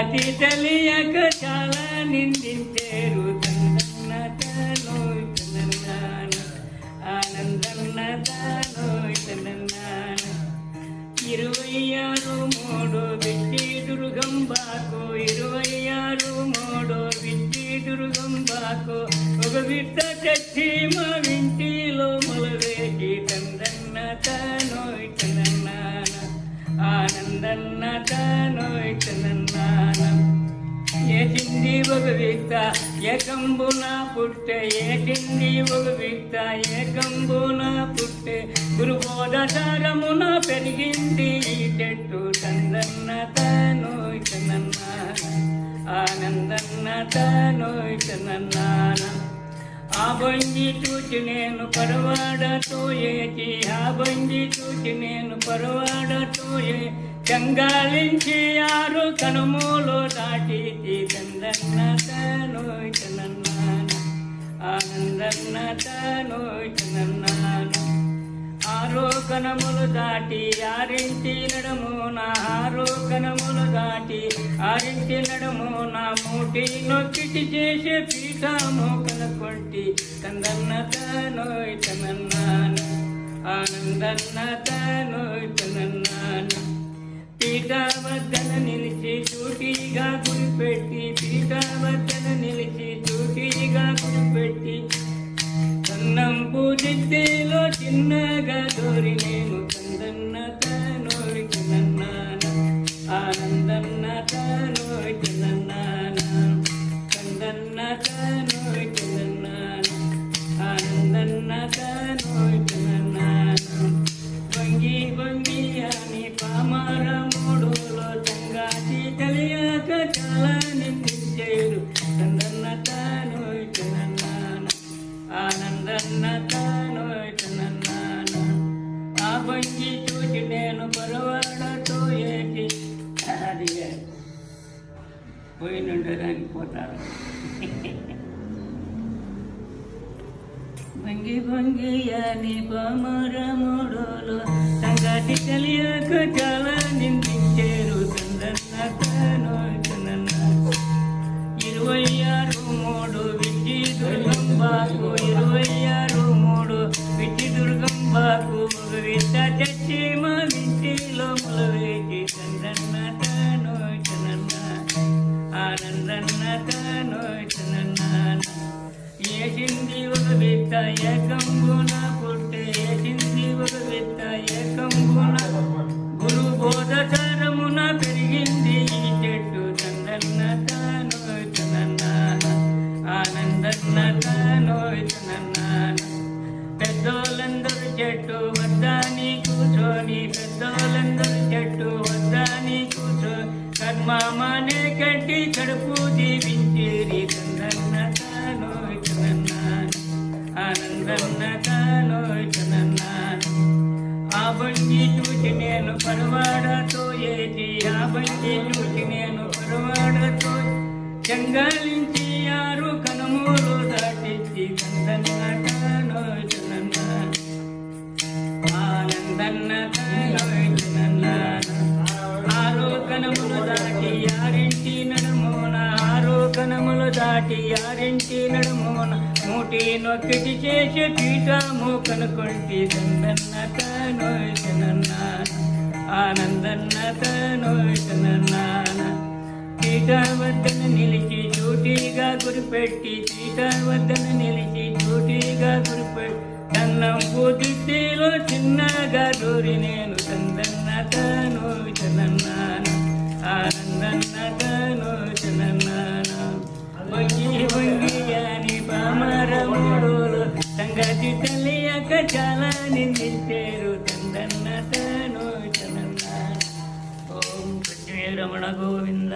సంగతి తెలియక చాలా నిందించారు తన్న తానోయ్ తనన్నాన ఆనందన్న తానోయ్ తనన్నాన 26/3 బిడ్డి దుర్గంబాకు 26/3 బిడ్డి దుర్గంబాకు ఒక బిడ్డ తెచ్చి మా ఇంటిలో మొలవేసి తందన్న తానోయ్ తనన్నాన ఆనందన్న తానోయ్ తనన్నాన ఏటింది ఒక విక్త ఏకంబున పుట్టే ఏటింది ఒక విక్త ఏకంబున పుట్టే గురుబోధసారమున పెరిగింది ఈ చెట్టు తందన్న తానోయ్ తనన్నాన ఆనందన్న తానోయ్ తనన్నాన ఆ బండి చూచి నేను పరవాడతో ఏచి ఆ బండి చూచి నేను పరవాడతో చంగాలించి 6 కనుమూలు దాటి తందన్న తానోయ్ తనన్నాన ఆనందన్న తానోయ్ తనన్నాన 6 కనములు దాటి 6 నడుమున 6 కనములు దాటి 6 నడుమున మూటి నొక్కిటి చేసే పీఠము కనుకొంటి తందన్న తానోయ్ తనన్నాన ఆనందన్న తానోయ్ తనన్నాన పీఠ వద్దన నిలిచి చూటిగా గురిపెట్టి పీఠ వద్దన నిలిచి చూటిగా గురిపెట్టి కన్నం పూజిలో చిన్నగా దూరి నేను తందన్న తానోయ్ తనన్నాన ఆనందన్న తానోయ్ తనన్నాన తందన్న తానోయ్ తనన్నాన ఆనందన్న తానోయ్ తనన్నాన వంగి వంగి అని పామర మూడులో సంగాతి తెలియక చాలా నిందించారు తందన్న తానోయ్ తనన్నాన ఆనందన్న తానోయ్ తనన్నాన ఆ వంగి చూచి నేను పరవాడతో ఏటి అది పోయి నుండడానికి పోతారు భంగి భంగి అని పామర మూడులో సంగతి తెలియక చాలా నిందించారు తందన్న తానోయ్ తనన్నాన 26/3 బిడ్డి దుర్గంబాకు 26/3 బిడ్డి దుర్గంబాకు ఒక విద్ద తెచ్చి మా ఇంటిలో మొలవేసి తందన్న తానోయ్ తనన్నాన ఆనందన్న తానోయ్ తనన్నాన ఏసింది ఒక విద్ద ఏకంబున పుట్టే ఏసింది ఒక విద్ద ఏకంబున గురు బోధసారమున పెరిగింది ఈ చెట్టు తందన్న తానోయ్ తనన్నాన ఆనందన్న తానోయ్ తనన్నాన పెద్దోళ్ళందరూ చెట్టు వద్దని కూర్చొని పెద్దోళ్ళందరూ చెట్టు వద్దని కూర్చొని కర్మమానే కట్టి కడుపు దీవించేరి తందన్న తానోయ్ తనన్నాన ఆనందన్న తానోయ్ తనన్నాన ఆ బండి చూచి నేను పరవాడతో ఏచి ఆ బండి చూచి నేను పరవాడతో చంగాలించి 6 కనుమూలు దాటించి తందన్న తానోయ్ తనన్నాన ఆనందన్న తానోయ్ తనన్నాన 6 కనములు దాటి 6 నడుమున 6 కనములు దాటి 6 నడుమున మూటి నొక్కిటి చేసే పీఠము కనుకొంటి తందన్న తానోయ్ తనన్నాన ఆనందన్న తానోయ్ తనన్నాన పీఠ వద్దన నిలిచి చూటిగా గురిపెట్టి పీఠ వద్దన నిలిచి చూటిగా గురిపెట్టి కన్నం పూజిలో చిన్నగా దూరి నేను తందన్న తానోయ్ తనన్నాన ఆనందన్న తానోయ్ తనన్నాన వంగి వంగి అని పామర మూడులో సంగతి తెలియక చాలా నిందించారు తందన్న తానోయ్ తనన్నాన ఓం కృష్ణ రమణ గోవింద